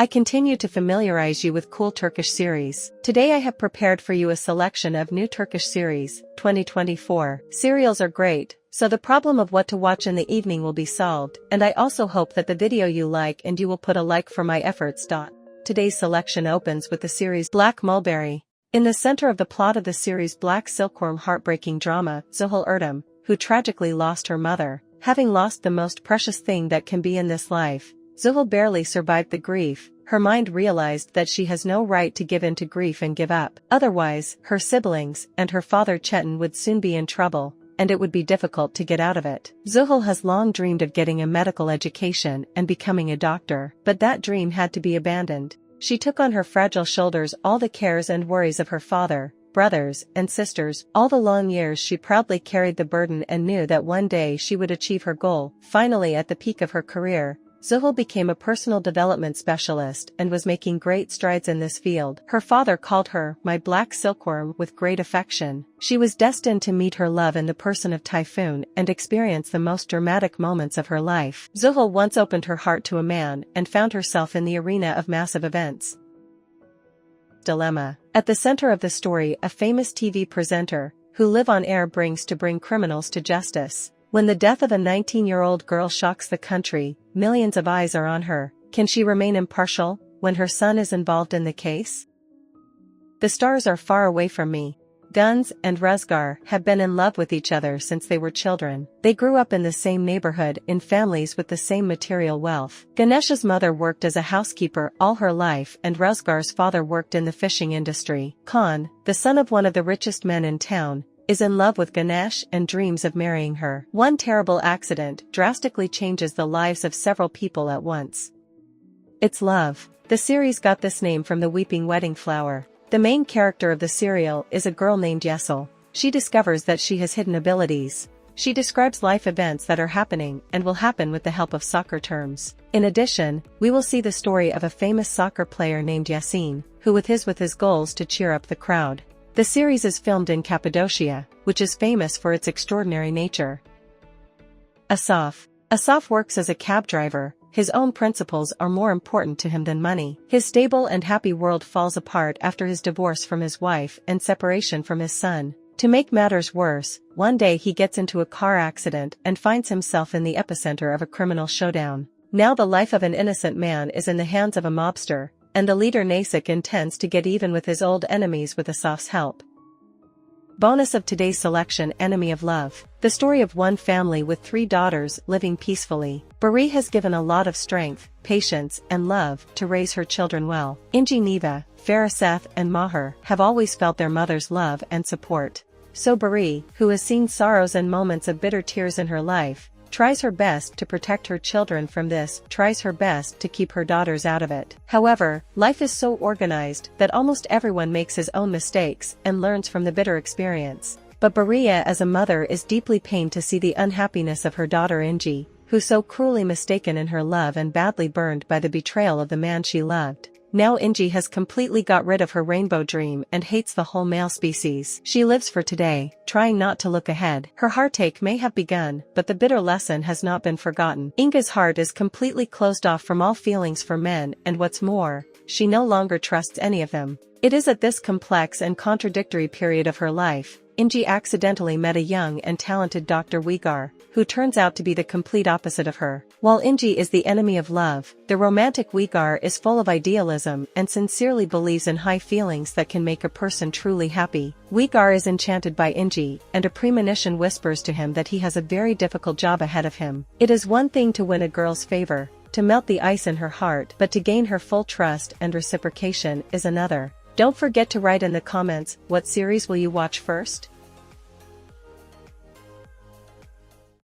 I continue to familiarize you with cool Turkish series. Today I have prepared for you a selection of new Turkish series, 2024. Serials are great, so the problem of what to watch in the evening will be solved, and I also hope that the video you like and you will put a like for my efforts. Today's selection opens with the series Black Mulberry. In the center of the plot of the series Black Silkworm heartbreaking drama, Zuhal Erdem, who tragically lost her mother, having lost the most precious thing that can be in this life. Zuhal barely survived the grief. Her mind realized that she has no right to give in to grief and give up. Otherwise, her siblings and her father Chetan would soon be in trouble, and it would be difficult to get out of it. Zuhal has long dreamed of getting a medical education and becoming a doctor, but that dream had to be abandoned. She took on her fragile shoulders all the cares and worries of her father, brothers, and sisters. All the long years she proudly carried the burden and knew that one day she would achieve her goal. Finally, at the peak of her career, Zuhal became a personal development specialist and was making great strides in this field. Her father called her "my black silkworm" with great affection. She was destined to meet her love in the person of Typhoon and experience the most dramatic moments of her life. Zuhal once opened her heart to a man and found herself in the arena of massive events. Dilemma. At the center of the story, a famous TV presenter, who live on air brings to bring criminals to justice. When the death of a 19-year-old girl shocks the country, millions of eyes are on her. Can she remain impartial when her son is involved in the case? The stars are far away from me. Guns and Ruzgar have been in love with each other since they were children. They grew up in the same neighborhood in families with the same material wealth. Ganesh's mother worked as a housekeeper all her life and Ruzgar's father worked in the fishing industry. Khan, the son of one of the richest men in town, is in love with Ganesh and dreams of marrying her. One terrible accident drastically changes the lives of several people at once. It's love. The series got this name from the weeping wedding flower. The main character of the serial is a girl named Yesil. She discovers that she has hidden abilities. She describes life events that are happening and will happen with the help of soccer terms. In addition, we will see the story of a famous soccer player named Yasin, who with his goals to cheer up the crowd. The series is filmed in Cappadocia, which is famous for its extraordinary nature. Asaf. Asaf works as a cab driver. His own principles are more important to him than money. His stable and happy world falls apart after his divorce from his wife and separation from his son. To make matters worse, one day he gets into a car accident and finds himself in the epicenter of a criminal showdown. Now the life of an innocent man is in the hands of a mobster, and the leader Nasik intends to get even with his old enemies with Asaf's help. Bonus of today's selection: Enemy of Love. The story of one family with 3 daughters living peacefully. Bari has given a lot of strength, patience, and love to raise her children well. Inji, Neva, Faraseth, and Maher have always felt their mother's love and support. So Bari, who has seen sorrows and moments of bitter tears in her life, tries her best to protect her children from this, tries her best to keep her daughters out of it. However, life is so organized that almost everyone makes his own mistakes and learns from the bitter experience. But Baria as a mother is deeply pained to see the unhappiness of her daughter Inji, who so cruelly mistaken in her love and badly burned by the betrayal of the man she loved. Now Inji has completely got rid of her rainbow dream and hates the whole male species. She lives for today, trying not to look ahead. Her heartache may have begun, but the bitter lesson has not been forgotten. Inga's heart is completely closed off from all feelings for men, and what's more, she no longer trusts any of them. It is at this complex and contradictory period of her life, Inji accidentally met a young and talented Dr. Uygar, who turns out to be the complete opposite of her. While Inji is the enemy of love, the romantic Uygar is full of idealism and sincerely believes in high feelings that can make a person truly happy. Uygar is enchanted by Inji, and a premonition whispers to him that he has a very difficult job ahead of him. It is one thing to win a girl's favor, to melt the ice in her heart, but to gain her full trust and reciprocation is another. Don't forget to write in the comments, what series will you watch first?